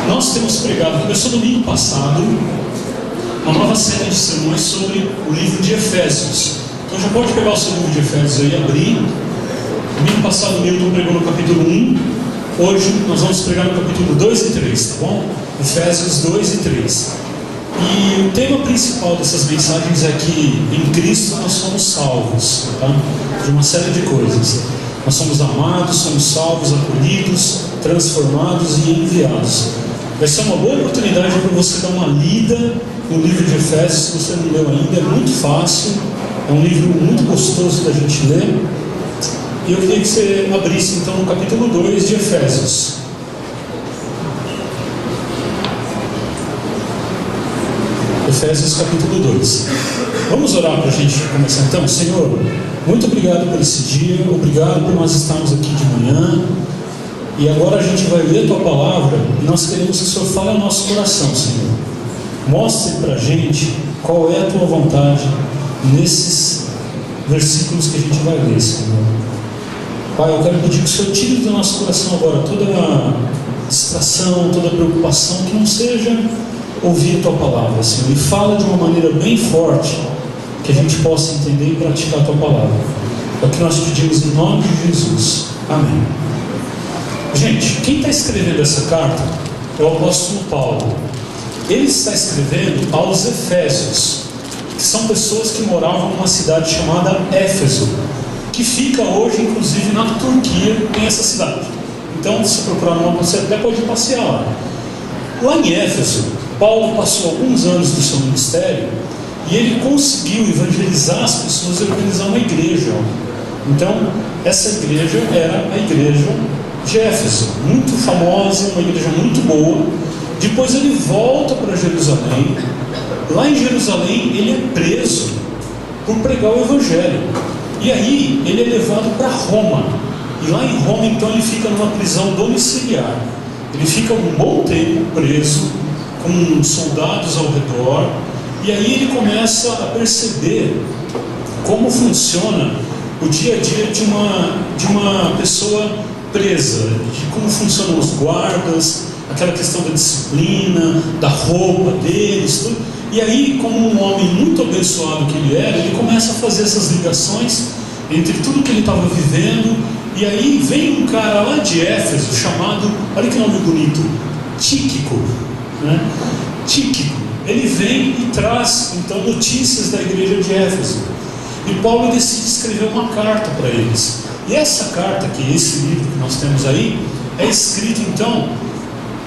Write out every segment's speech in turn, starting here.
Nós temos pregado, começou domingo passado, uma nova série de sermões sobre o livro de Efésios. Então já pode pegar o seu livro de Efésios aí e abrir. Domingo passado o Milton pregou no capítulo 1. Hoje nós vamos pregar no capítulo 2 e 3, tá bom? Efésios 2 e 3. E o tema principal dessas mensagens é que em Cristo nós somos salvos, tá? De uma série de coisas. Nós somos amados, somos salvos, acolhidos, transformados e enviados. Vai ser uma boa oportunidade para você dar uma lida no livro de Efésios, se você não leu ainda. É muito fácil, é um livro muito gostoso da gente ler. E eu queria que você abrisse então no capítulo 2 de Efésios. Efésios capítulo 2. Vamos orar para a gente começar então. Senhor, muito obrigado por esse dia, obrigado por nós estarmos aqui de manhã. E agora a gente vai ler a Tua Palavra e nós queremos que o Senhor fale ao nosso coração, Senhor. Mostre para a gente qual é a Tua vontade nesses versículos que a gente vai ler, Senhor. Pai, eu quero pedir que o Senhor tire do nosso coração agora toda a distração, toda a preocupação, que não seja ouvir a Tua Palavra, Senhor. E fala de uma maneira bem forte, que a gente possa entender e praticar a Tua Palavra. É o que nós pedimos em nome de Jesus. Amém. Gente, quem está escrevendo essa carta é o apóstolo Paulo. Ele está escrevendo aos Efésios, que são pessoas que moravam numa cidade chamada Éfeso, que fica hoje, inclusive, na Turquia, tem essa cidade. Então, se procurar no mapa, você até pode passear lá. Lá em Éfeso, Paulo passou alguns anos do seu ministério e ele conseguiu evangelizar as pessoas e organizar uma igreja. Então, essa igreja era a igreja de Éfeso, muito famosa, uma igreja muito boa. Depois ele volta para Jerusalém. Lá em Jerusalém ele é preso por pregar o evangelho. E aí ele é levado para Roma. E lá em Roma então ele fica numa prisão domiciliar. Ele fica um bom tempo preso, com soldados ao redor. E aí ele começa a perceber como funciona o dia a dia de uma pessoa presa, de como funcionam os guardas, aquela questão da disciplina, da roupa deles, tudo. E aí, como um homem muito abençoado que ele era, ele começa a fazer essas ligações entre tudo que ele estava vivendo. E aí vem um cara lá de Éfeso chamado, olha que nome bonito, Tíquico, né? Tíquico. Ele vem e traz então notícias da igreja de Éfeso. E Paulo decide escrever uma carta para eles. E essa carta, que é esse livro que nós temos aí, é escrito então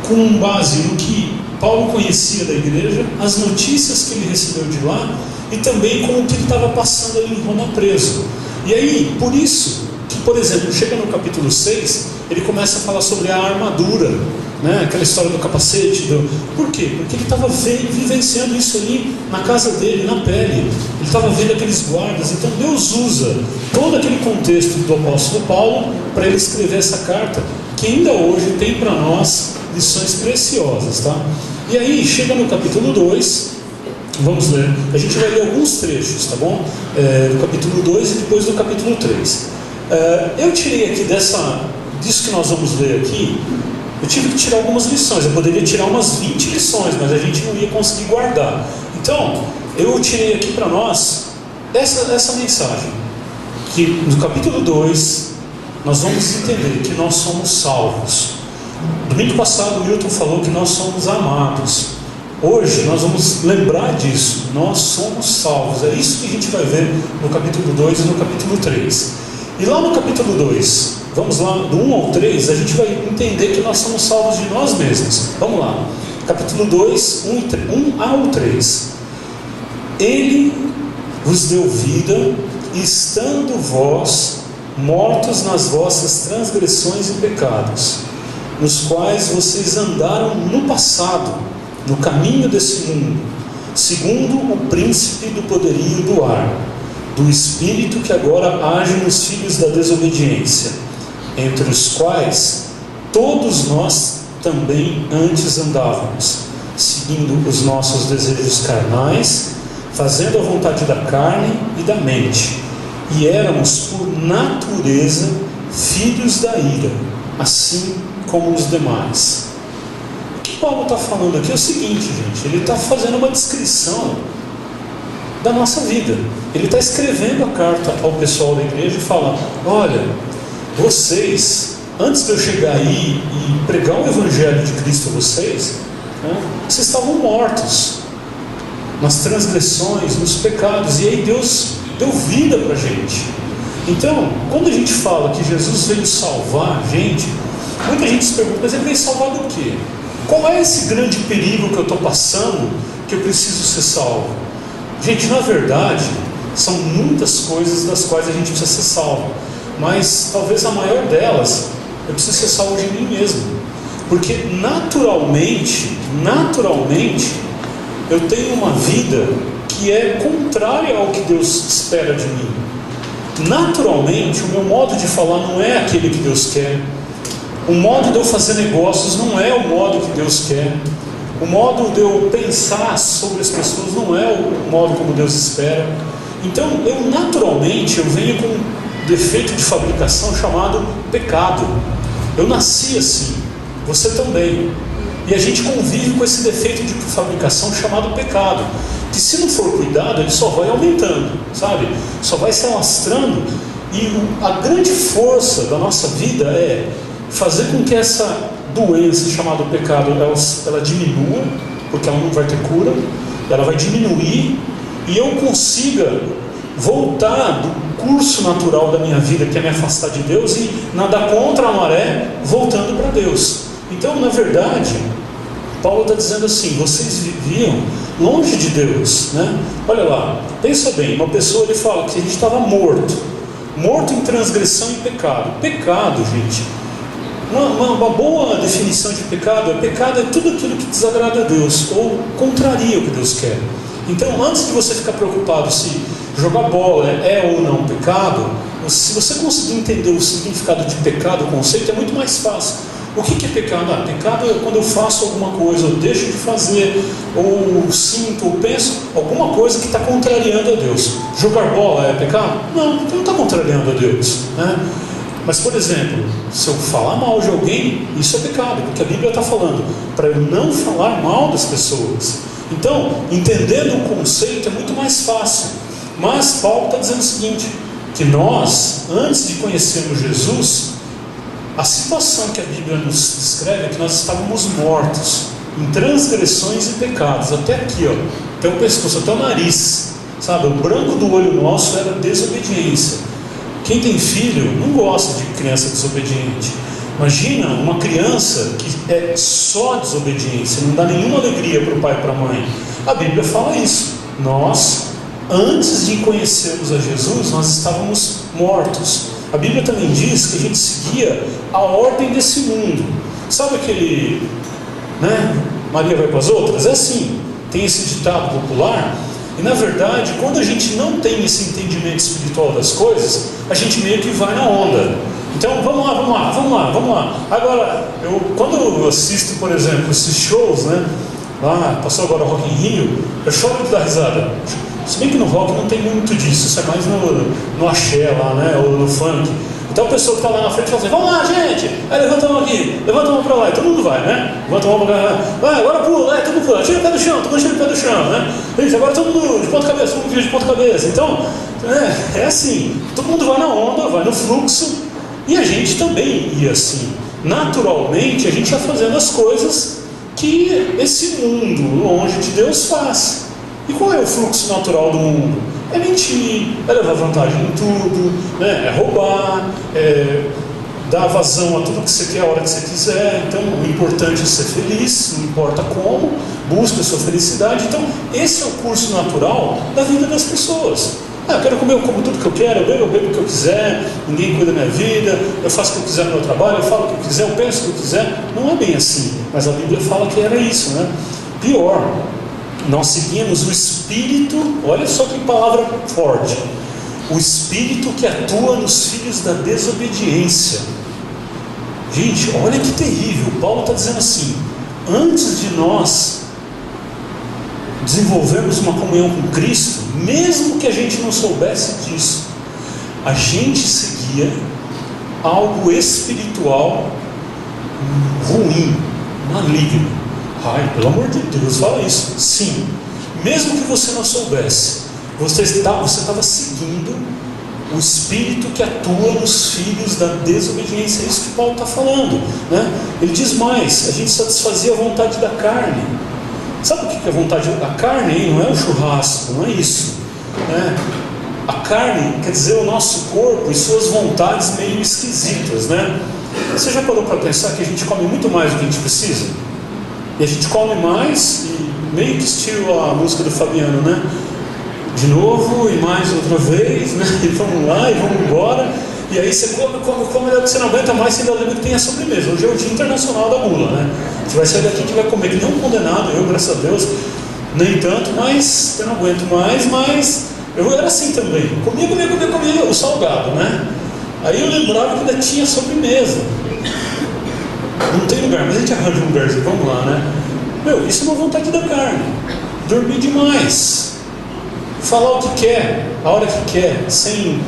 com base no que Paulo conhecia da igreja, as notícias que ele recebeu de lá e também com o que ele estava passando ali em Roma preso. E aí, por isso, que por exemplo, chega no capítulo 6, ele começa a falar sobre a armadura, né? Aquela história do capacete. Por quê? Porque ele estava vivenciando isso ali na casa dele, na pele. Ele estava vendo aqueles guardas. Então Deus usa todo aquele contexto do apóstolo Paulo para ele escrever essa carta, que ainda hoje tem para nós lições preciosas, tá? E aí chega no capítulo 2, vamos ler, a gente vai ler alguns trechos, tá bom? Do capítulo 2 e depois do capítulo 3. Eu tirei aqui disso que nós vamos ler aqui, eu tive que tirar algumas lições. Eu poderia tirar umas 20 lições, mas a gente não ia conseguir guardar. Então, eu tirei aqui para nós essa mensagem, que no capítulo 2 nós vamos entender que nós somos salvos. Domingo passado o Milton falou que nós somos amados. Hoje nós vamos lembrar disso. Nós somos salvos. É isso que a gente vai ver no capítulo 2 e no capítulo 3. E lá no capítulo 2, vamos lá, do 1 ao 3, a gente vai entender que nós somos salvos de nós mesmos. Vamos lá. Capítulo 2, 1 ao 3. Ele vos deu vida, estando vós mortos nas vossas transgressões e pecados, nos quais vocês andaram no passado, no caminho desse mundo, segundo o príncipe do poderio do ar, do espírito que agora age nos filhos da desobediência, entre os quais todos nós também antes andávamos, seguindo os nossos desejos carnais, fazendo a vontade da carne e da mente, e éramos por natureza filhos da ira, assim como os demais. O que Paulo está falando aqui é o seguinte, gente, ele está fazendo uma descrição da nossa vida. Ele está escrevendo a carta ao pessoal da igreja e fala: olha, vocês, antes de eu chegar aí e pregar o evangelho de Cristo a vocês, vocês estavam mortos nas transgressões, nos pecados, e aí Deus deu vida para a gente. Então, quando a gente fala que Jesus veio salvar a gente, muita gente se pergunta: mas ele veio salvar do quê? Qual é esse grande perigo que eu estou passando, que eu preciso ser salvo? Gente, na verdade, são muitas coisas das quais a gente precisa ser salvo, mas talvez a maior delas, eu preciso ser salvo de mim mesmo, porque naturalmente, eu tenho uma vida que é contrária ao que Deus espera de mim. Naturalmente, o meu modo de falar não é aquele que Deus quer, o modo de eu fazer negócios não é o modo que Deus quer, o modo de eu pensar sobre as pessoas não é o modo como Deus espera. Então, eu naturalmente, eu venho com um defeito de fabricação chamado pecado. Eu nasci assim, você também. E a gente convive com esse defeito de fabricação chamado pecado, que se não for cuidado, ele só vai aumentando, sabe? Só vai se alastrando. E a grande força da nossa vida é fazer com que essa doença chamada pecado, ela diminua, porque ela não vai ter cura, ela vai diminuir, e eu consiga voltar do curso natural da minha vida, que é me afastar de Deus, e nadar contra a maré, voltando para Deus. Então, na verdade, Paulo está dizendo assim: vocês viviam longe de Deus, né? Olha lá, pensa bem, uma pessoa, ele fala que a gente estava morto em transgressão e pecado. Pecado, gente, uma boa definição de pecado é tudo aquilo que desagrada a Deus, ou contraria o que Deus quer. Então, antes de você ficar preocupado se jogar bola é ou não pecado, se você conseguir entender o significado de pecado, o conceito, é muito mais fácil. O que é pecado? Pecado é quando eu faço alguma coisa, eu deixo de fazer, ou sinto, ou penso alguma coisa que está contrariando a Deus. Jogar bola é pecado? Não, porque não está contrariando a Deus, né? Mas, por exemplo, se eu falar mal de alguém, isso é pecado, porque a Bíblia está falando para eu não falar mal das pessoas. Então, entendendo o conceito é muito mais fácil. Mas Paulo está dizendo o seguinte: que nós, antes de conhecermos Jesus, a situação que a Bíblia nos descreve é que nós estávamos mortos em transgressões e pecados, até aqui, ó, até o pescoço, até o nariz, sabe? O branco do olho nosso era desobediência. Quem tem filho não gosta de criança desobediente. Imagina uma criança que é só desobediência, não dá nenhuma alegria para o pai e para a mãe. A Bíblia fala isso. Nós, antes de conhecermos a Jesus, nós estávamos mortos. A Bíblia também diz que a gente seguia a ordem desse mundo. Sabe aquele, né? Maria vai para as outras? É assim, tem esse ditado popular. E na verdade, quando a gente não tem esse entendimento espiritual das coisas, a gente meio que vai na onda. Então vamos lá. Agora, quando eu assisto, por exemplo, esses shows, né? Lá, passou agora o Rock in Rio, eu choro de dar risada. Se bem que no rock não tem muito disso, isso é mais no axé lá, né? Ou no funk. Então a pessoa que está lá na frente fala assim: vamos lá, gente! Aí levanta a mão aqui, levanta a mão para lá, e todo mundo vai, né? Levanta a mão para lá, vai, agora pula, todo mundo pula, tira o pé do chão, todo mundo tira o pé do chão, né? Gente, agora todo mundo de ponta cabeça, todo mundo de ponta cabeça. Então, é assim, todo mundo vai na onda, vai no fluxo, e a gente também ia assim. Naturalmente, a gente ia fazendo as coisas que esse mundo longe de Deus faz. E qual é o fluxo natural do mundo? É mentir, é levar vantagem em tudo, né? É roubar, é dar vazão a tudo que você quer a hora que você quiser. Então, o importante é ser feliz, não importa como, busca a sua felicidade. Então, esse é o curso natural da vida das pessoas. Eu quero comer, eu como tudo que eu quero, eu bebo o que eu quiser, ninguém cuida da minha vida, eu faço o que eu quiser no meu trabalho, eu falo o que eu quiser, eu penso o que eu quiser. Não é bem assim, mas a Bíblia fala que era isso, né? Pior, nós seguimos o Espírito, olha só que palavra forte, o Espírito que atua nos filhos da desobediência. Gente, olha que terrível. Paulo está dizendo assim: antes de nós desenvolvermos uma comunhão com Cristo, mesmo que a gente não soubesse disso, a gente seguia algo espiritual ruim, maligno. Ai, pelo amor de Deus, fala isso. Sim, mesmo que você não soubesse, você estava seguindo o espírito que atua nos filhos da desobediência. É isso que Paulo está falando, né? Ele diz mais: a gente satisfazia a vontade da carne. Sabe o que é a vontade da carne? Hein? Não é o churrasco, não é isso, né? A carne quer dizer o nosso corpo e suas vontades meio esquisitas, né? Você já parou para pensar que a gente come muito mais do que a gente precisa? E a gente come mais, e meio que estilo a música do Fabiano, né? De novo e mais outra vez, né? E vamos lá e vamos embora. E aí você come, você não aguenta mais, você ainda lembra que tem a sobremesa. Hoje é o Dia Internacional da Mula, né? A gente vai sair daqui que vai comer que nem um condenado, eu, graças a Deus, nem tanto, mas eu não aguento mais, mas eu era assim também. Comia o salgado, né? Aí eu lembrava que ainda tinha sobremesa. Não tem lugar, mas a gente arranja um lugarzinho, vamos lá, né? Meu, isso é uma vontade da carne. Dormir demais. Falar o que quer, a hora que quer, sem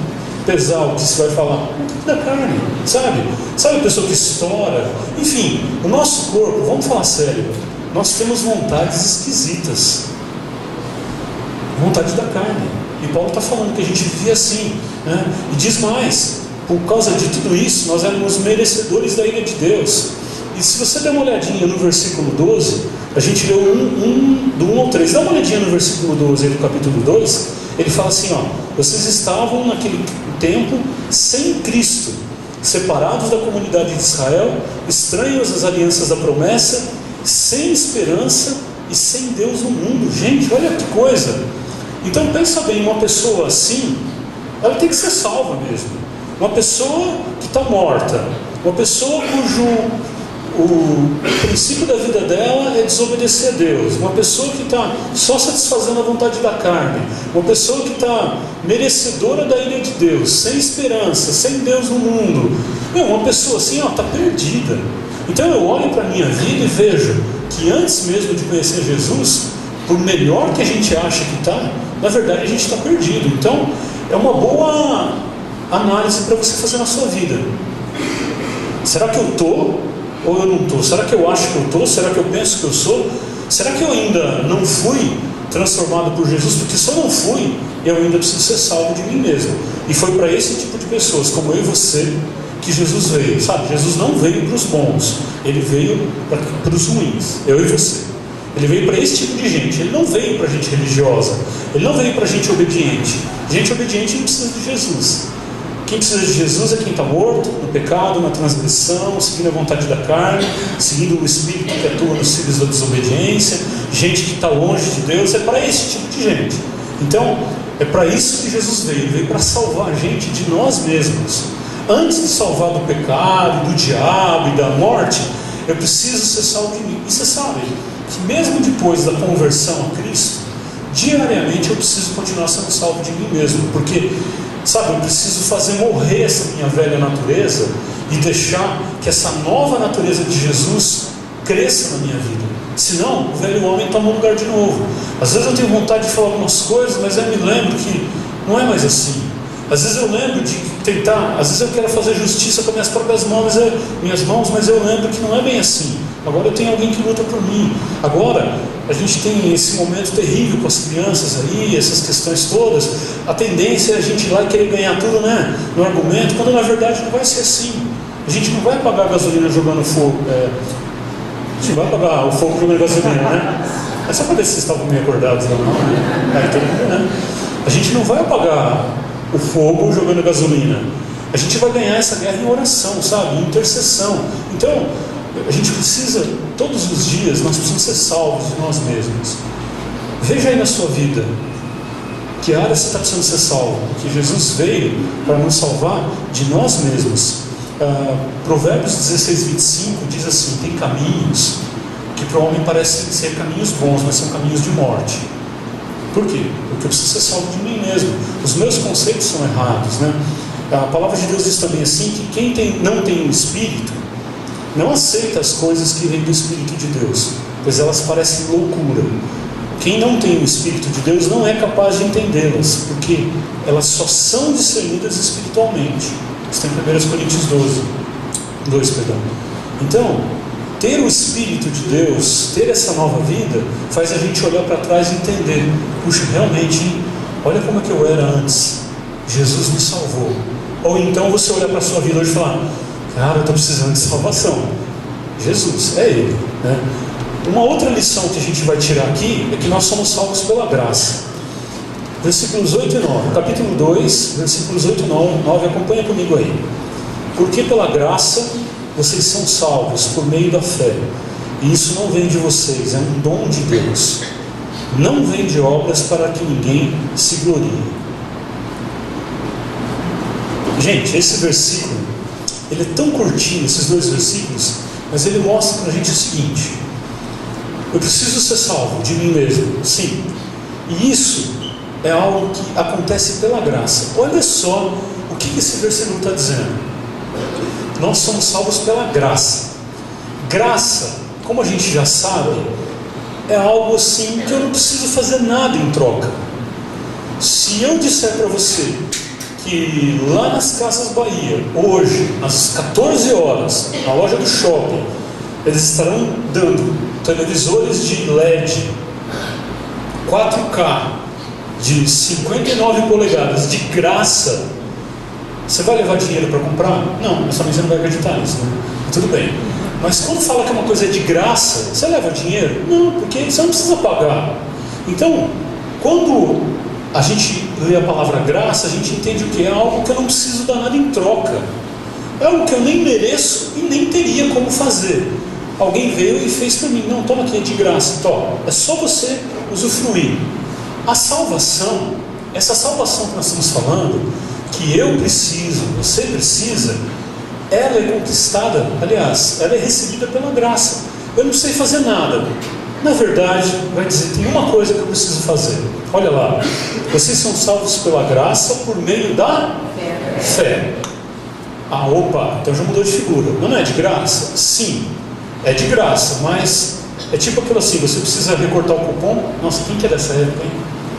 pesar o que se vai falar. Vontade da carne, sabe? Sabe a pessoa que estoura? Enfim, o nosso corpo, vamos falar sério, nós temos vontades esquisitas. Vontade da carne. E Paulo está falando que a gente vivia assim, né? E diz mais: por causa de tudo isso, nós éramos merecedores da ira de Deus. E se você der uma olhadinha no versículo 12, a gente leu do 1 ao 3, dá uma olhadinha no versículo 12 do capítulo 2, ele fala assim, ó: vocês estavam naquele tempo sem Cristo, separados da comunidade de Israel, estranhos às alianças da promessa, sem esperança e sem Deus no mundo. Gente, olha que coisa! Então pensa bem, uma pessoa assim, ela tem que ser salva mesmo. Uma pessoa que está morta, uma pessoa cujo o princípio da vida dela é desobedecer a Deus, uma pessoa que está só satisfazendo a vontade da carne, uma pessoa que está merecedora da ira de Deus, sem esperança, sem Deus no mundo. Uma pessoa assim está perdida. Então eu olho para a minha vida e vejo que antes mesmo de conhecer Jesus, por melhor que a gente acha que está, na verdade a gente está perdido. Então é uma boa análise para você fazer na sua vida. Será que eu estou ou eu não estou? Será que eu acho que eu estou? Será que eu penso que eu sou? Será que eu ainda não fui transformado por Jesus? Porque se eu não fui, eu ainda preciso ser salvo de mim mesmo. E foi para esse tipo de pessoas, como eu e você, que Jesus veio. Sabe, Jesus não veio para os bons, Ele veio para os ruins, eu e você. Ele veio para esse tipo de gente. Ele não veio para gente religiosa, Ele não veio para gente obediente. Gente obediente não precisa de Jesus. Quem precisa de Jesus é quem está morto no pecado, na transgressão, seguindo a vontade da carne, seguindo o Espírito que atua nos filhos da desobediência, gente que está longe de Deus. É para esse tipo de gente. Então, é para isso que Jesus veio. Ele veio para salvar a gente de nós mesmos. Antes de salvar do pecado, do diabo e da morte, eu preciso ser salvo de mim. E você sabe que mesmo depois da conversão a Cristo, diariamente eu preciso continuar sendo salvo de mim mesmo, porque sabe, eu preciso fazer morrer essa minha velha natureza e deixar que essa nova natureza de Jesus cresça na minha vida. Senão, o velho homem toma o lugar de novo. Às vezes eu tenho vontade de falar algumas coisas, mas eu me lembro que não é mais assim. Às vezes eu lembro de tentar, às vezes eu quero fazer justiça com minhas próprias mãos, mas eu lembro que não é bem assim. Agora eu tenho alguém que luta por mim. Agora, a gente tem esse momento terrível com as crianças aí, essas questões todas. A tendência é a gente ir lá e querer ganhar tudo, né, no argumento, quando na verdade não vai ser assim. A gente não vai pagar a gasolina jogando fogo. A gente vai pagar o fogo jogando gasolina, né? É só para ver se vocês estavam meio acordados ou não, né? Aí todo mundo, né? A gente não vai apagar o fogo jogando gasolina. A gente vai ganhar essa guerra em oração, sabe? Em intercessão. Então, a gente precisa, todos os dias, nós precisamos ser salvos de nós mesmos. Veja aí na sua vida, que área você está precisando ser salvo? Que Jesus veio para nos salvar de nós mesmos. Provérbios 16:25 diz assim: tem caminhos que para o homem parecem ser caminhos bons, mas são caminhos de morte. Por quê? Porque eu preciso ser salvo de mim mesmo. Os meus conceitos são errados, né? A palavra de Deus diz também assim, que quem não tem o Espírito não aceita as coisas que vêm do Espírito de Deus, pois elas parecem loucura. Quem não tem o Espírito de Deus não é capaz de entendê-las, porque elas só são discernidas espiritualmente. Está em 1 Coríntios 2, perdão. Então, ter o Espírito de Deus, ter essa nova vida, faz a gente olhar para trás e entender: puxa, realmente, olha como é que eu era antes, Jesus me salvou. Ou então você olhar para a sua vida hoje e falar: cara, eu estou precisando de salvação. Jesus, é Ele, né? Uma outra lição que a gente vai tirar aqui é que nós somos salvos pela graça. Versículos 8 e 9, capítulo 2, versículos 8 e 9, acompanha comigo aí. Porque pela graça vocês são salvos por meio da fé, e isso não vem de vocês, é um dom de Deus. Não vem de obras para que ninguém se glorie. Gente, esse versículo, ele é tão curtinho, esses dois versículos, mas ele mostra para a gente o seguinte: eu preciso ser salvo de mim mesmo, sim, e isso é algo que acontece pela graça. Olha só o que esse versículo está dizendo. Nós somos salvos pela graça. Graça, como a gente já sabe, é algo assim que eu não preciso fazer nada em troca. Se eu disser para você que lá nas Casas Bahia, hoje, às 14 horas, na loja do shopping, eles estarão dando televisores de LED 4K de 59 polegadas de graça, você vai levar dinheiro para comprar? Não, mas também você não vai acreditar nisso, né? Tudo bem. Mas quando fala que uma coisa é de graça, você leva dinheiro? Não, porque você não precisa pagar. Então, quando a gente lê a palavra graça, a gente entende o que? É algo que eu não preciso dar nada em troca. É algo que eu nem mereço e nem teria como fazer. Alguém veio e fez para mim: não, toma aqui, é de graça, toma. É só você usufruir. A salvação, essa salvação que nós estamos falando, que eu preciso, você precisa, ela é conquistada, aliás, ela é recebida pela graça. Eu não sei fazer nada. Na verdade, vai dizer, tem uma coisa que eu preciso fazer. Olha lá, vocês são salvos pela graça por meio da fé. Ah, opa, então já mudou de figura. Não é de graça? Sim, é de graça, mas é tipo aquilo assim: você precisa recortar o cupom. Nossa, quem que é dessa época, hein?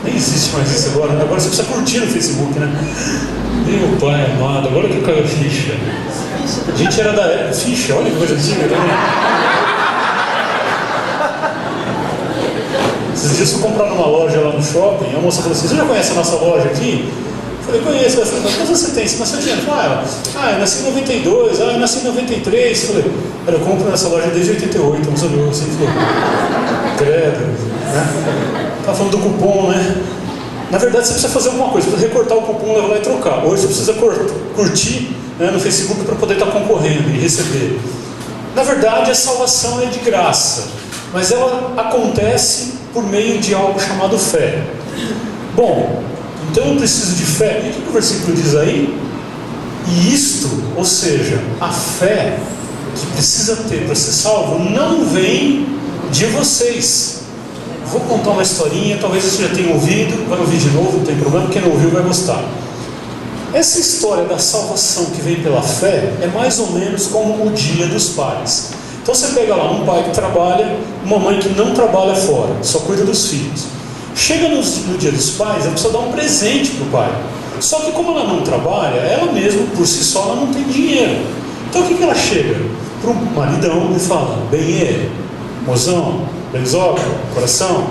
Nem existe mais isso agora. Agora você precisa curtir no Facebook, né? Meu pai amado, agora que caiu a ficha. A gente era da época. Ficha, olha que coisa antiga, né? Esses dias eu fui comprar numa loja lá no shopping. A moça falou assim: você já conhece a nossa loja aqui? Eu falei: conheço. Ela falou: quantos você tem? Você nasceu de ano? Eu nasci em 92, eu nasci em 93. Eu falei: eu compro nessa loja desde 88. Não sabia, assim, falou: credo, né? Tá falando do cupom, né? Na verdade, você precisa fazer alguma coisa, precisa recortar o cupom, levar lá e trocar. Hoje você precisa curtir, né, no Facebook para poder estar concorrendo e receber. Na verdade, a salvação é de graça, mas ela acontece por meio de algo chamado fé. Bom, então eu preciso de fé. E o que o versículo diz aí? E isto, ou seja, a fé que precisa ter para ser salvo, não vem de vocês. Vou contar uma historinha, talvez você já tenha ouvido, vai ouvir de novo, não tem problema, quem não ouviu vai gostar. Essa história da salvação que vem pela fé é mais ou menos como o Dia dos Pais. Então você pega lá um pai que trabalha, uma mãe que não trabalha fora, só cuida dos filhos. Chega no Dia dos Pais, ela precisa dar um presente para o pai. Só que como ela não trabalha, ela mesma, por si só, ela não tem dinheiro. Então o que ela chega para o maridão e fala: bem, mozão, benzoca, coração,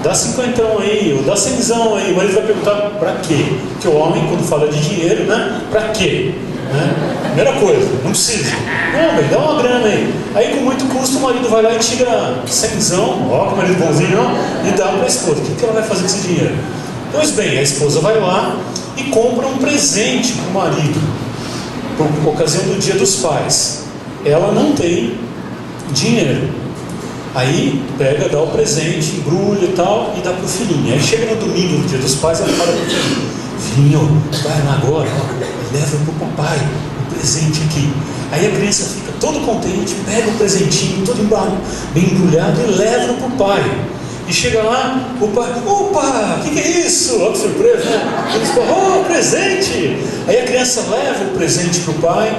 dá 50 aí, ou dá 100 aí. O marido vai perguntar: para quê? Porque o homem, quando fala de dinheiro, né? Para quê? Né? Primeira coisa, não precisa. Não, bem, dá uma grana aí. Aí com muito custo o marido vai lá e tira 100, ó, que marido bonzinho, ó, e dá para a esposa. O que ela vai fazer com esse dinheiro? Pois bem, a esposa vai lá e compra um presente para o marido, por ocasião do Dia dos Pais. Ela não tem dinheiro. Aí pega, dá o presente, embrulha e tal, e dá para o filhinho. Aí chega no domingo, no Dia dos Pais, ela fala para o filhinho: filhinho, vai lá agora, ó, leva para o papai o presente aqui. Aí a criança fica todo contente, pega o presentinho, todo bem embrulhado, e leva para o pai. E chega lá, o pai: opa, o que é isso? Olha que surpresa, né? Ele fala: oh, presente! Aí a criança leva o presente para o pai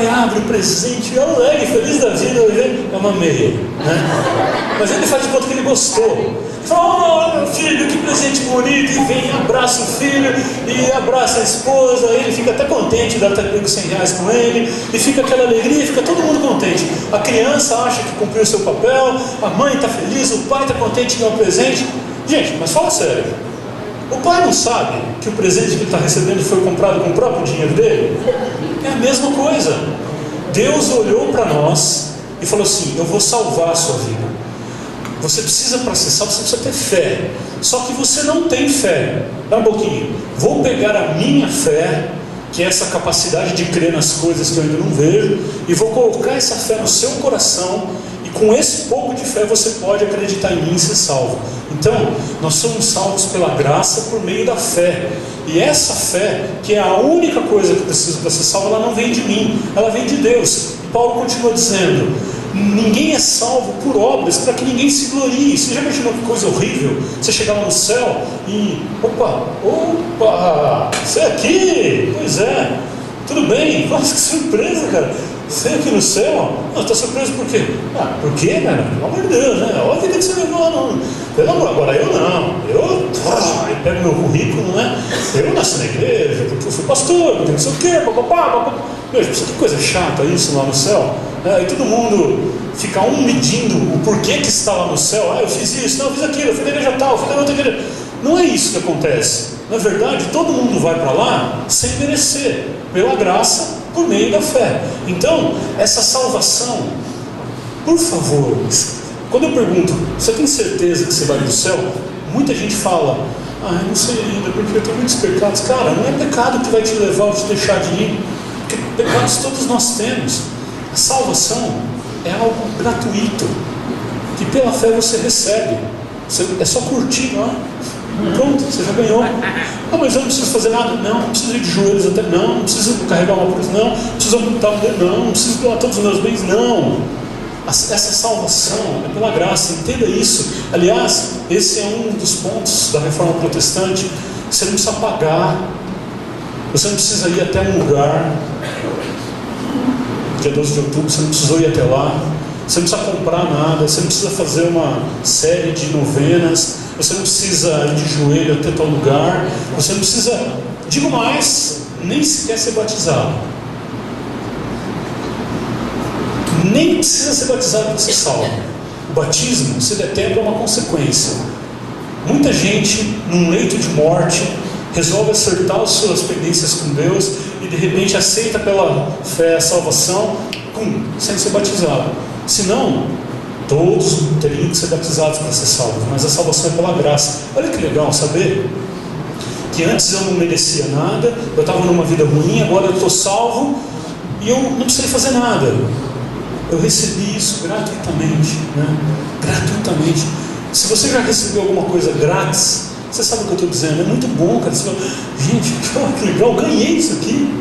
abre o presente, é alegre, feliz da vida, é uma meia, né? Mas ele faz de conta que ele gostou. Fala, oh, meu filho, que presente bonito, e vem, abraça o filho, e abraça a esposa, ele fica até contente, dá até R$100 com ele, e fica aquela alegria, fica todo mundo contente. A criança acha que cumpriu o seu papel, a mãe está feliz, o pai está contente de ganhar o presente. Gente, mas fala sério, o pai não sabe que o presente que ele está recebendo foi comprado com o próprio dinheiro dele? É a mesma coisa. Deus olhou para nós e falou assim: eu vou salvar a sua vida. Você precisa, para ser salvo, você precisa ter fé. Só que você não tem fé. Dá um pouquinho. Vou pegar a minha fé, que é essa capacidade de crer nas coisas que eu ainda não vejo, e vou colocar essa fé no seu coração, e com esse pouco de fé você pode acreditar em mim e ser salvo. Então, nós somos salvos pela graça por meio da fé. E essa fé, que é a única coisa que eu preciso para ser salvo, ela não vem de mim, ela vem de Deus. E Paulo continua dizendo: ninguém é salvo por obras, para que ninguém se glorie. Você já imaginou que coisa horrível? Você chegar lá no céu e... Opa, você é aqui? Pois é, tudo bem? Nossa, que surpresa, cara. Você é aqui no céu? Não, está surpreso por quê? Por quê, cara? Pelo amor de Deus, né? Olha a vida que você levou, não. Pelo amor, agora eu não. Eu pego meu currículo, né? Eu nasci na igreja, porque eu fui pastor, porque não sei o quê, papapá. Veja, que coisa chata isso lá no céu. E todo mundo fica medindo o porquê que está lá no céu. Eu fiz isso, não, eu fiz aquilo, eu fui da igreja tal, eu fui da outra igreja. Não é isso que acontece. Na verdade, todo mundo vai para lá sem merecer, pela graça, por meio da fé. Então, essa salvação, por favor, quando eu pergunto: você tem certeza que você vai para o céu? Muita gente fala: eu não sei ainda, porque eu tenho muitos pecados. Cara, não é pecado que vai te levar ou te deixar de ir, porque pecados todos nós temos. A salvação é algo gratuito, que pela fé você recebe. É só curtir lá. Pronto, você já ganhou. Mas eu não preciso fazer nada. Não preciso ir de joelhos até. Não preciso carregar uma cruz. Não preciso amputar um dedo. Não preciso doar todos os meus bens. Não. Essa salvação é pela graça. Entenda isso. Aliás, esse é um dos pontos da reforma protestante. Você não precisa pagar. Você não precisa ir até um lugar. Dia 12 de outubro, você não precisou ir até lá. Você não precisa comprar nada. Você não precisa fazer uma série de novenas. Você não precisa ir de joelho até tal lugar. Você não precisa, digo mais, nem sequer ser batizado. Nem precisa ser batizado para ser salvo. O batismo, se der tempo, é uma consequência. Muita gente, num leito de morte, resolve acertar as suas pendências com Deus e de repente aceita pela fé a salvação, sem ser batizado. Se não, todos teriam que ser batizados para ser salvos, mas a salvação é pela graça. Olha que legal saber que antes eu não merecia nada, eu estava numa vida ruim, agora eu estou salvo e eu não precisei fazer nada. Eu recebi isso gratuitamente, né? Gratuitamente. Se você já recebeu alguma coisa grátis, você sabe o que eu estou dizendo, é muito bom, cara. Você fala: gente, que legal, ganhei isso aqui.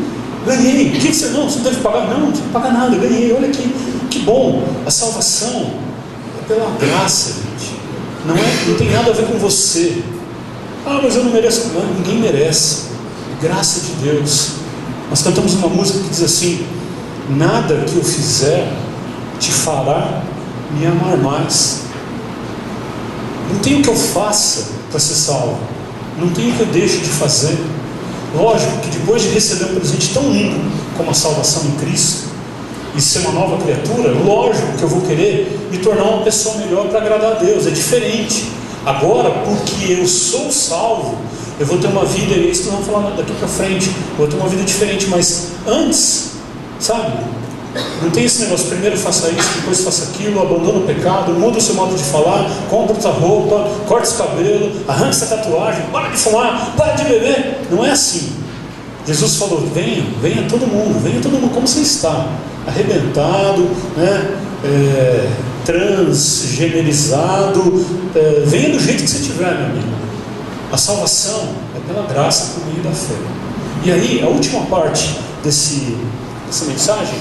Ganhei. O que você não deve pagar? Não tem que pagar nada, ganhei. Olha que bom. A salvação pela graça, gente. Não tem nada a ver com você. Mas eu não mereço. Não, ninguém merece. Graça de Deus. Nós cantamos uma música que diz assim: nada que eu fizer te fará me amar mais. Não tem o que eu faça para ser salvo. Não tem o que eu deixe de fazer. Lógico que depois de receber um presente tão lindo como a salvação em Cristo e ser uma nova criatura, lógico que eu vou querer me tornar uma pessoa melhor para agradar a Deus. É diferente. Agora, porque eu sou salvo, eu vou ter uma vida, e isso que nós vamos falar daqui para frente, eu vou ter uma vida diferente. Mas antes, sabe, não tem esse negócio: primeiro faça isso, depois faça aquilo, abandona o pecado, muda o seu modo de falar, compra outra roupa, corta esse cabelo, arranca essa tatuagem, para de fumar, para de beber. Não é assim. Jesus falou: venha todo mundo como você está, arrebentado, né? Transgenerizado, venha do jeito que você tiver, meu amigo. A salvação é pela graça por meio da fé. E aí, a última parte dessa mensagem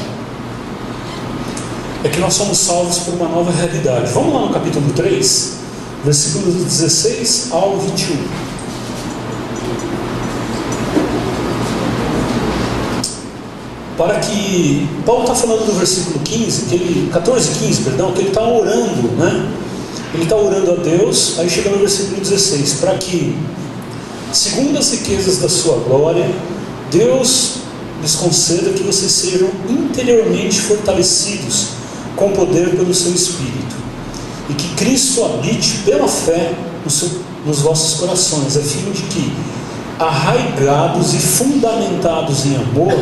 é que nós somos salvos por uma nova realidade. Vamos lá no capítulo 3, versículos 16 ao 21. Para que Paulo está falando do versículo 14 e 15, que ele está orando, né? Ele está orando a Deus, aí chega no versículo 16, para que, segundo as riquezas da sua glória, Deus lhes conceda que vocês sejam interiormente fortalecidos com poder pelo seu Espírito, e que Cristo habite pela fé nos vossos corações, a fim de que, arraigados e fundamentados em amor,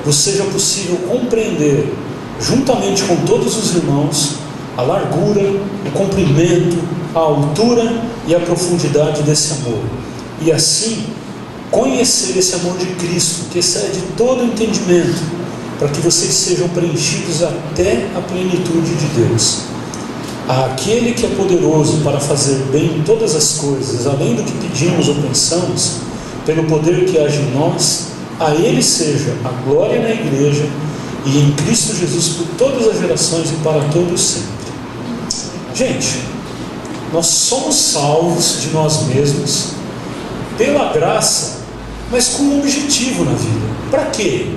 vos seja possível compreender, juntamente com todos os irmãos, a largura, o comprimento, a altura e a profundidade desse amor, e assim conhecer esse amor de Cristo, que excede todo entendimento, para que vocês sejam preenchidos até a plenitude de Deus. Àquele que é poderoso para fazer bem todas as coisas, além do que pedimos ou pensamos, pelo poder que age em nós, a Ele seja a glória na igreja e em Cristo Jesus por todas as gerações e para todos sempre. Gente, nós somos salvos de nós mesmos pela graça, mas com um objetivo na vida. Para quê?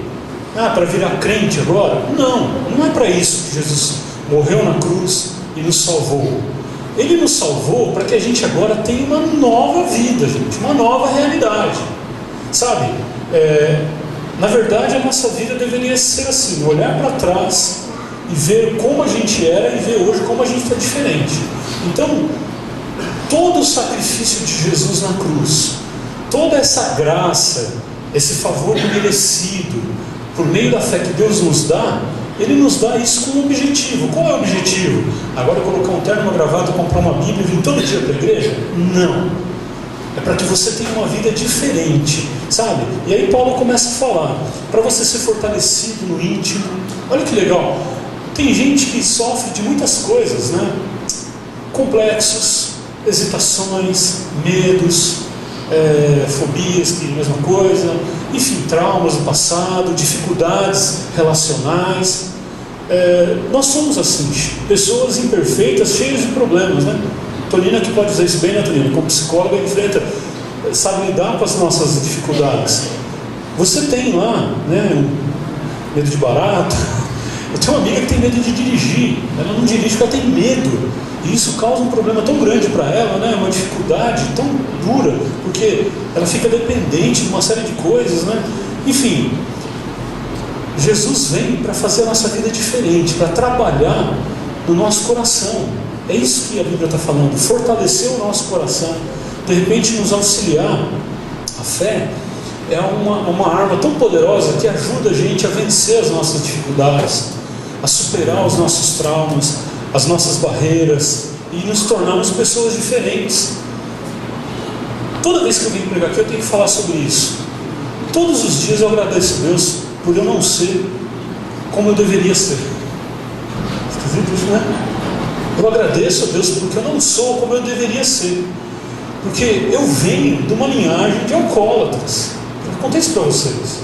Para virar crente agora? Não é para isso que Jesus morreu na cruz e nos salvou. Ele nos salvou para que a gente agora tenha uma nova vida, gente, uma nova realidade, sabe? Na verdade, a nossa vida deveria ser assim: olhar para trás e ver como a gente era e ver hoje como a gente está diferente. Então, todo o sacrifício de Jesus na cruz, toda essa graça, esse favor merecido, por meio da fé que Deus nos dá, Ele nos dá isso com um objetivo. Qual é o objetivo? Agora colocar um terno, uma gravata, comprar uma Bíblia e vir todo dia para a igreja? Não. É para que você tenha uma vida diferente, sabe? E aí Paulo começa a falar, para você ser fortalecido no íntimo. Olha que legal. Tem gente que sofre de muitas coisas, né? Complexos, hesitações, medos, fobias, que é a mesma coisa, enfim, traumas do passado, dificuldades relacionais. Nós somos assim, pessoas imperfeitas, cheias de problemas, né? Tonina que pode dizer isso bem, né, Tonina? Como psicóloga, enfrenta, sabe lidar com as nossas dificuldades. Você tem lá, né, medo de barata. Eu tenho uma amiga que tem medo de dirigir. Ela não dirige porque ela tem medo. E isso causa um problema tão grande para ela, né? Uma dificuldade tão dura, porque ela fica dependente de uma série de coisas, né? Enfim, Jesus vem para fazer a nossa vida diferente, para trabalhar no nosso coração. É isso que a Bíblia está falando, fortalecer o nosso coração, de repente nos auxiliar. A fé é uma arma tão poderosa que ajuda a gente a vencer as nossas dificuldades, a superar os nossos traumas, as nossas barreiras, e nos tornarmos pessoas diferentes. Toda vez que eu venho pregar aqui, eu tenho que falar sobre isso. Todos os dias eu agradeço a Deus por eu não ser como eu deveria ser. Esquisito isso, né? Eu agradeço a Deus porque eu não sou como eu deveria ser, porque eu venho de uma linhagem de alcoólatras. Eu contei isso para vocês,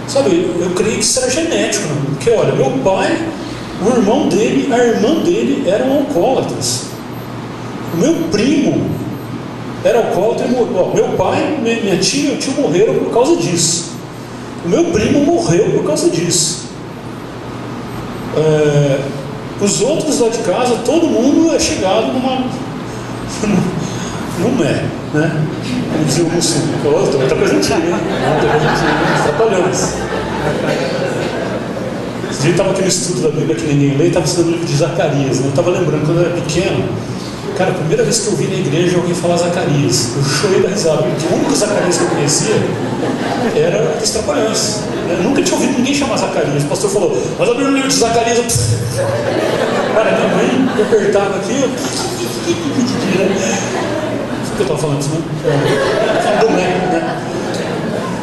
sabe? Eu creio que isso era genético, né? Porque olha, meu pai, o irmão dele, a irmã dele eram alcoólatras. O meu primo era alcoólatra. Meu pai, minha tia e meu tio morreram por causa disso. O meu primo morreu por causa disso. Os outros lá de casa, todo mundo é chegado num né? Como dizia o Mussu. Também está presentinho, hein? Está presentinho, atrapalhando. Esse dia eu estava aqui no estudo da Bíblia que ninguém lê, estava estudando o livro de Zacarias, né? Eu estava lembrando, quando eu era pequeno, cara, a primeira vez que eu vi na igreja alguém falar Zacarias, eu chorei da risada, porque o único Zacarias que eu conhecia era dos Trapalhões. Eu nunca tinha ouvido ninguém chamar Zacarias. O pastor falou, mas abriu o livro de Zacarias. Cara, minha mãe me apertava aqui. O que eu estava falando isso, né? Do né?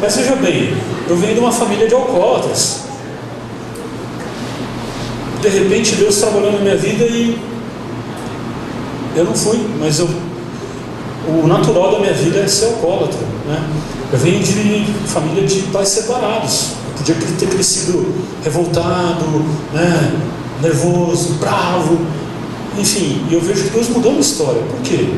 Mas veja bem, eu venho de uma família de alcoólatras. De repente Deus trabalhou na minha vida e eu não fui, mas o natural da minha vida é ser alcoólatra, né? Eu venho de família de pais separados. Eu podia ter crescido revoltado, né? Nervoso, bravo, enfim. E eu vejo que Deus mudou a minha história. Por quê?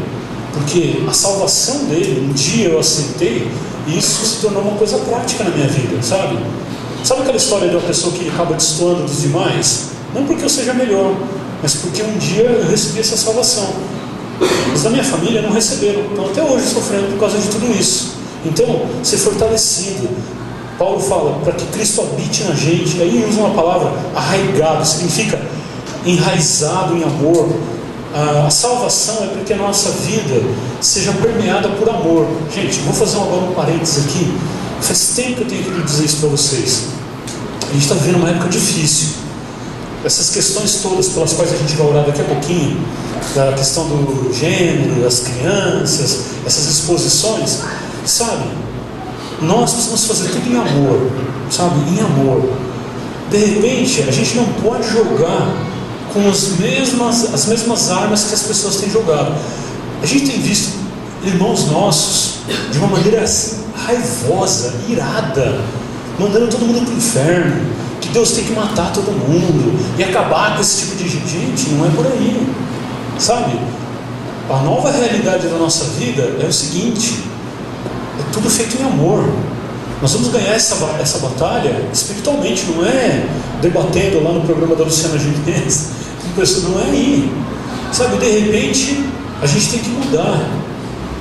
Porque a salvação dele, um dia eu aceitei, e isso se tornou uma coisa prática na minha vida, sabe? Sabe aquela história de uma pessoa que acaba destoando dos demais? Não porque eu seja melhor, mas porque um dia eu recebi essa salvação. Mas da minha família não receberam, estão até hoje sofrendo por causa de tudo isso. Então, ser fortalecido. Paulo fala, para que Cristo habite na gente, aí usa uma palavra, arraigado, significa enraizado em amor. A salvação é para que a nossa vida seja permeada por amor. Gente, vou fazer agora um parênteses aqui. Faz tempo que eu tenho que dizer isso para vocês. A gente está vivendo uma época difícil. Essas questões todas pelas quais a gente vai orar daqui a pouquinho, da questão do gênero, das crianças, essas exposições, sabe? Nós precisamos fazer tudo em amor, sabe? Em amor. De repente, a gente não pode jogar com as mesmas armas que as pessoas têm jogado. A gente tem visto irmãos nossos de uma maneira assim, raivosa, irada, mandando todo mundo para o inferno, que Deus tem que matar todo mundo e acabar com esse tipo de gente. Gente, não é por aí, sabe? A nova realidade da nossa vida é o seguinte: é tudo feito em amor. Nós vamos ganhar essa batalha espiritualmente, não é debatendo lá no programa da Luciana Gimenez, não é aí, sabe? De repente a gente tem que mudar,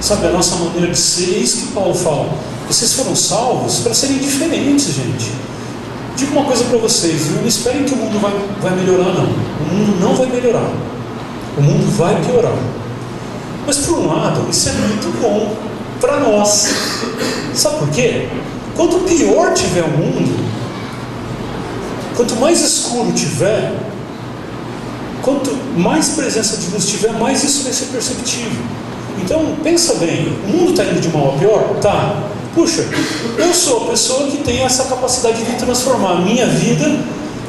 sabe, a nossa maneira de ser. É isso que Paulo fala: vocês foram salvos para serem diferentes, gente. Digo uma coisa para vocês, não esperem que o mundo vai melhorar, não. O mundo não vai melhorar, o mundo vai piorar. Mas por um lado, isso é muito bom para nós. Sabe por quê? Quanto pior tiver o mundo, quanto mais escuro tiver, quanto mais presença de luz tiver, mais isso vai ser perceptível. Então, pensa bem, o mundo está indo de mal a pior? Tá. Puxa, eu sou a pessoa que tem essa capacidade de transformar a minha vida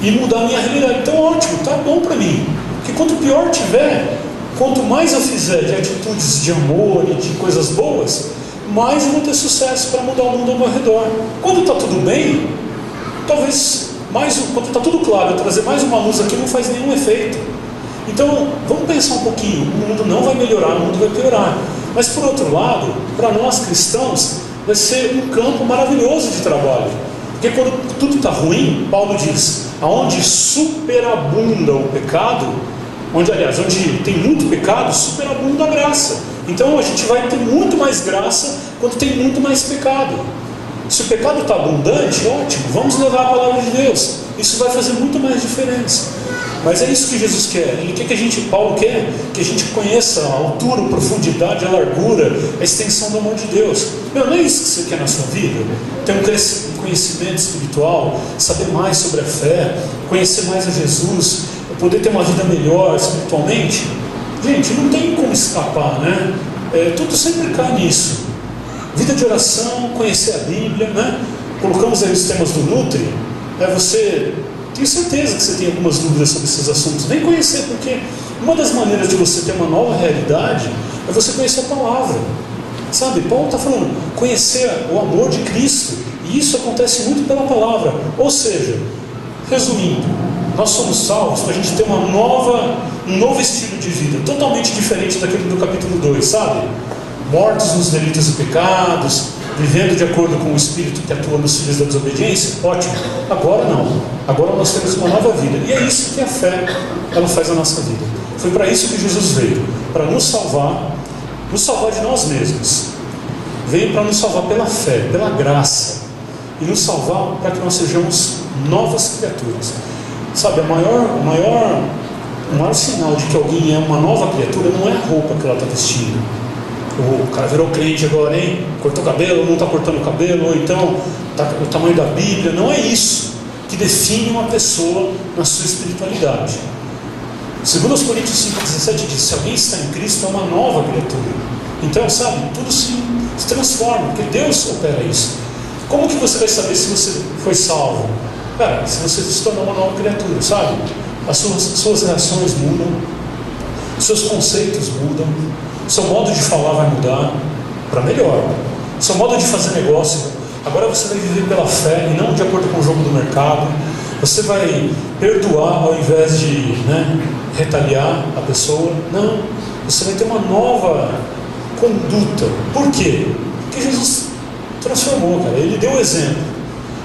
e mudar a minha realidade. Então, ótimo, tá bom para mim. Porque quanto pior tiver, quanto mais eu fizer de atitudes de amor e de coisas boas, mais eu vou ter sucesso para mudar o mundo ao meu redor. Quando está tudo bem, talvez quando está tudo claro, eu trazer mais uma luz aqui não faz nenhum efeito. Então, vamos pensar um pouquinho. O mundo não vai melhorar, o mundo vai piorar. Mas por outro lado, para nós cristãos, vai ser um campo maravilhoso de trabalho. Porque quando tudo está ruim, Paulo diz: aonde superabunda o pecado, onde tem muito pecado, superabunda a graça. Então a gente vai ter muito mais graça quando tem muito mais pecado. Se o pecado está abundante, ótimo, vamos levar a palavra de Deus. Isso vai fazer muito mais diferença. Mas é isso que Jesus quer. Ele quer Paulo quer que a gente conheça a altura, a profundidade, a largura, a extensão do amor de Deus. Não é isso que você quer na sua vida? Ter um conhecimento espiritual, saber mais sobre a fé, conhecer mais a Jesus, poder ter uma vida melhor espiritualmente? Gente, não tem como escapar, né? Tudo sempre cai nisso. Vida de oração, conhecer a Bíblia, né? Colocamos aí os temas do Nutri. Tenho certeza que você tem algumas dúvidas sobre esses assuntos. Nem conhecer, porque uma das maneiras de você ter uma nova realidade é você conhecer a palavra. Sabe, Paulo está falando, conhecer o amor de Cristo. E isso acontece muito pela palavra. Ou seja, resumindo, nós somos salvos para a gente ter um novo estilo de vida, totalmente diferente daquele do capítulo 2, sabe? Mortos nos delitos e pecados, vivendo de acordo com o Espírito que atua nos filhos da desobediência. Ótimo. Agora não. Agora nós temos uma nova vida. E é isso que a fé ela faz na nossa vida. Foi para isso que Jesus veio, para nos salvar de nós mesmos. Veio para nos salvar pela fé, pela graça, e nos salvar para que nós sejamos novas criaturas. Sabe, o maior sinal de que alguém é uma nova criatura não é a roupa que ela está vestindo. O cara virou crente agora, hein? Cortou o cabelo, não está cortando o cabelo, ou então o tamanho da Bíblia. Não é isso que define uma pessoa na sua espiritualidade. 2 Coríntios 5,17 diz: se alguém está em Cristo, é uma nova criatura. Então, sabe, tudo se transforma, porque Deus opera isso. Como que você vai saber se você foi salvo? Cara, se você se tornou uma nova criatura, sabe? As suas reações mudam, seus conceitos mudam, seu modo de falar vai mudar para melhor, seu modo de fazer negócio. Agora você vai viver pela fé e não de acordo com o jogo do mercado. Você vai perdoar ao invés de retaliar a pessoa. Não, você vai ter uma nova conduta. Por quê? Porque Jesus transformou, cara. Ele deu o exemplo.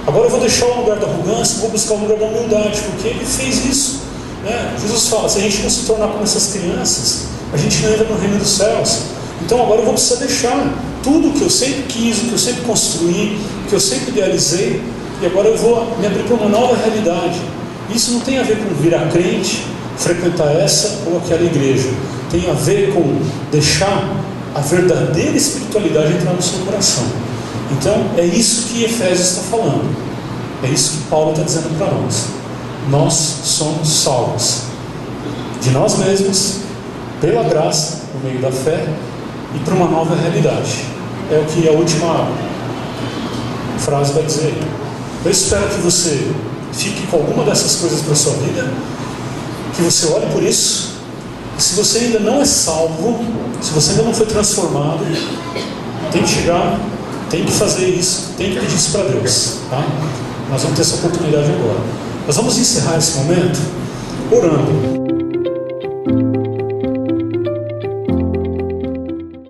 Agora eu vou deixar o lugar da arrogância e vou buscar o lugar da humildade, porque ele fez isso. né? Jesus fala, se a gente não se tornar como essas crianças, a gente não entra no reino dos céus. Então agora eu vou precisar deixar tudo que eu sempre quis, o que eu sempre construí, o que eu sempre idealizei, e agora eu vou me abrir para uma nova realidade. Isso não tem a ver com virar crente, frequentar essa ou aquela igreja. Tem a ver com deixar a verdadeira espiritualidade entrar no seu coração. Então é isso que Efésios está falando. É isso que Paulo está dizendo para nós. Nós somos salvos de nós mesmos, pela graça, por meio da fé, e para uma nova realidade. É o que a última frase vai dizer. Eu espero que você fique com alguma dessas coisas para a sua vida, que você olhe por isso. E se você ainda não é salvo, se você ainda não foi transformado, tem que chegar, tem que fazer isso, tem que pedir isso para Deus, tá? Nós vamos ter essa oportunidade agora. Nós vamos encerrar esse momento orando.